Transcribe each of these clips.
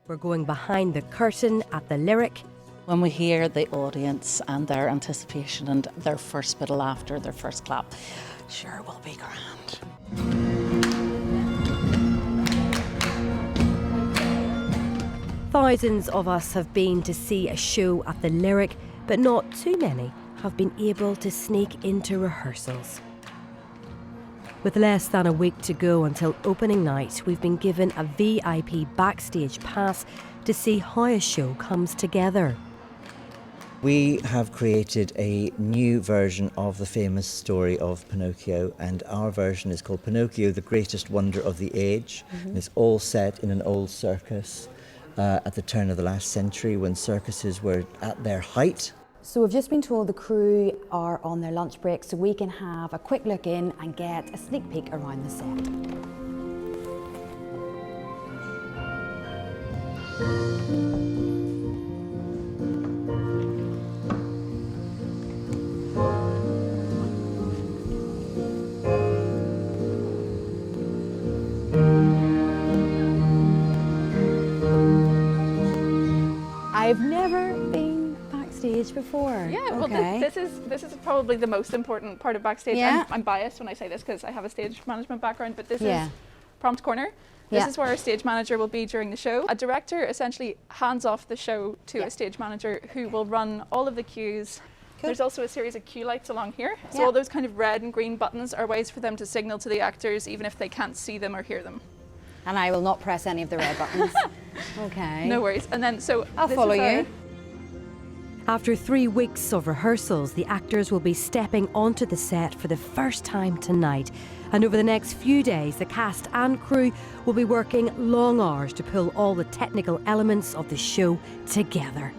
We're going behind the curtain at the Lyric. When we hear the audience and their anticipation and their first bit of laughter, their first clap, sure will be grand. Thousands of us have been to see a show at the Lyric, but not too many have been able to sneak into rehearsals. With less than a week to go until opening night, we've been given a VIP backstage pass to see how a show comes together. We have created a new version of the famous story of Pinocchio, and our version is called Pinocchio The Greatest Wonder of the Age. And it's all set in an old circus at the turn of the last century when circuses were at their height. So we've just been told the crew are on their lunch break, so we can have a quick look in and get a sneak peek around the set. I've never been backstage before. Yeah, well, this is probably the most important part of Backstage. Yeah. I'm biased when I say this because I have a stage management background, but this is Prompt Corner. This is where our stage manager will be during the show. A director essentially hands off the show to a stage manager who will run all of the cues. Cool. There's also a series of cue lights along here. So all those kind of red and green buttons are ways for them to signal to the actors even if they can't see them or hear them. And I will not press any of the red buttons. Okay. No worries. And then I'll follow you. After 3 weeks of rehearsals, the actors will be stepping onto the set for the first time tonight. And over the next few days, the cast and crew will be working long hours to pull all the technical elements of the show together.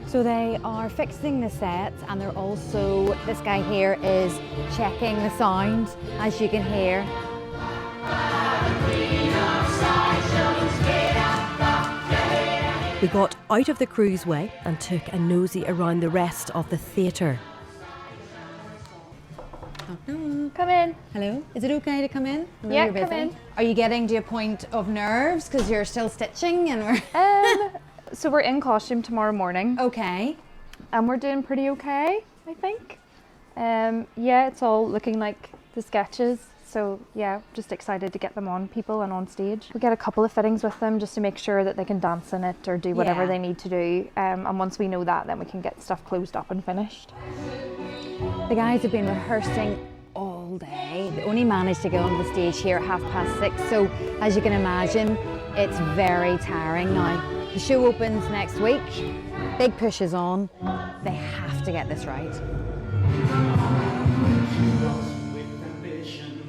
So they are fixing the set, and they're also, this guy here is checking the sound, as you can hear. We got out of the crew's way and took a nosy around the rest of the theatre. Come in. Hello. Is it okay to come in? Yeah, come in. Are you getting to a point of nerves because you're still stitching and we're... So we're in costume tomorrow morning. Okay. And we're doing pretty okay, I think. Yeah, it's all looking like the sketches. So yeah, just excited to get them on people and on stage. We get a couple of fittings with them just to make sure that they can dance in it or do whatever they need to do. And once we know that, then we can get stuff closed up and finished. The guys have been rehearsing all day. They only managed to get onto the stage here at 6:30. So as you can imagine, it's very tiring now. The show opens next week. Big push is on. They have to get this right.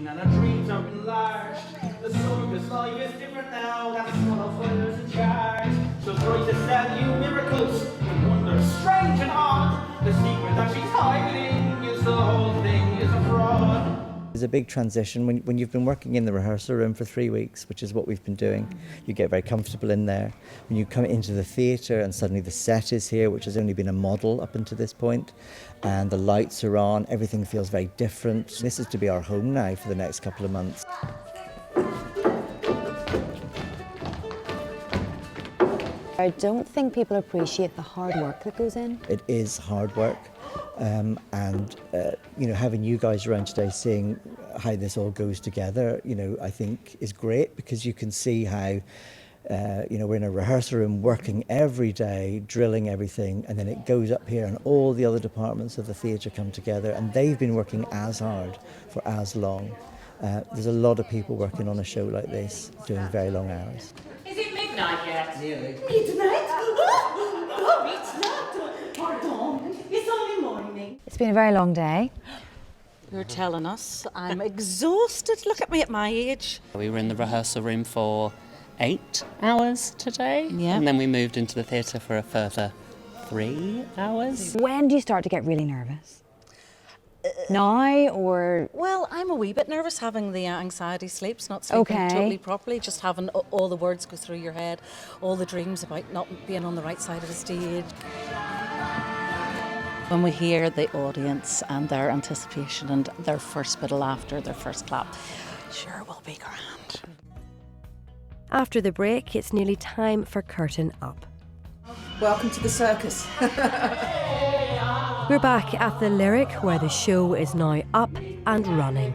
And our dreams are enlarged. The circus life is different now. That's what our father's in charge. So try to sell you miracles and wonders strange and odd. The secret that she's hiding is the whole thing is a fraud. There's a big transition when you've been working in the rehearsal room for 3 weeks, which is what we've been doing. You get very comfortable in there. When you come into the theatre and suddenly the set is here, which has only been a model up until this point, and the lights are on, everything feels very different. This is to be our home now for the next couple of months. I don't think people appreciate the hard work that goes in. It is hard work, you know, having you guys around today, seeing how this all goes together, you know, I think is great because you can see how, you know, we're in a rehearsal room working every day, drilling everything, and then it goes up here and all the other departments of the theatre come together and they've been working as hard for as long. There's a lot of people working on a show like this, doing very long hours. Is it midnight yet? Nearly. Midnight? Oh, it's not. Pardon. It's only morning. It's been a very long day. You're telling us. I'm exhausted. Look at me at my age. We were in the rehearsal room for 8 hours today. Yeah. And then we moved into the theatre for a further 3 hours. When do you start to get really nervous? Now or? Well, I'm a wee bit nervous having the anxiety sleeps, not sleeping totally properly, just having all the words go through your head, all the dreams about not being on the right side of the stage. When we hear the audience and their anticipation and their first bit of laughter, their first clap, sure will be grand. After the break, it's nearly time for curtain up. Welcome to the circus. We're back at the Lyric, where the show is now up and running.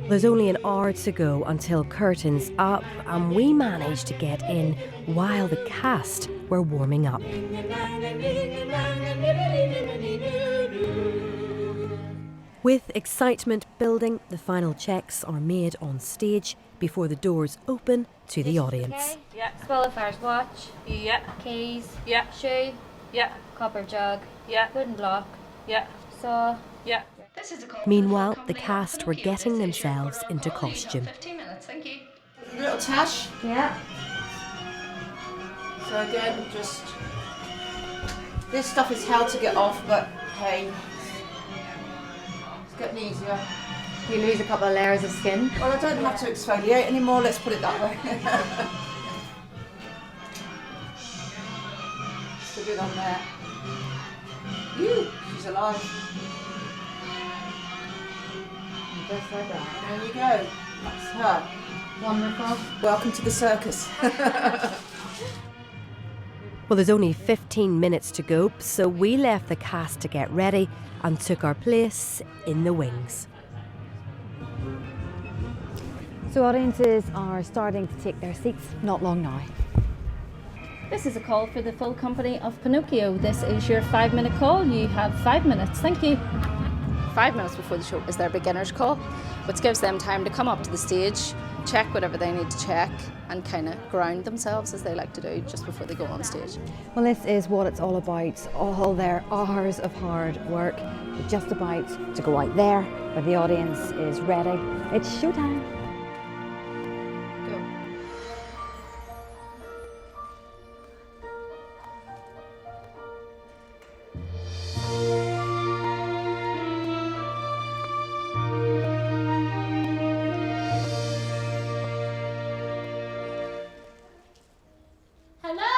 There's only an hour to go until curtain's up, and we managed to get in while the cast were warming up. With excitement building, the final checks are made on stage before the doors open to the audience. Okay. Yeah. Qualifier's watch. Yeah. Keys. Yeah. Shoe. Yeah. Copper jug. Yeah. Wooden block. Yeah. Saw. Yeah. Meanwhile, the cast were getting themselves into costume. 15 minutes, thank you. A little tash. Yeah. So again, just this stuff is hell to get off, but hey, it's getting easier. You lose a couple of layers of skin. Well, I don't have to exfoliate anymore. Let's put it that way. Stick it on there. Ew, she's alive. Just like that. There you go. That's her. Wonderful. Welcome to the circus. Well, there's only 15 minutes to go, so we left the cast to get ready and took our place in the wings. So audiences are starting to take their seats. Not long now. This is a call for the full company of Pinocchio. This is your 5-minute call. You have 5 minutes. Thank you. 5 minutes before the show is their beginner's call, which gives them time to come up to the stage, check whatever they need to check, and kind of ground themselves, as they like to do, just before they go on stage. Well, this is what it's all about. All their hours of hard work. They're just about to go out there where the audience is ready. It's showtime. Hello?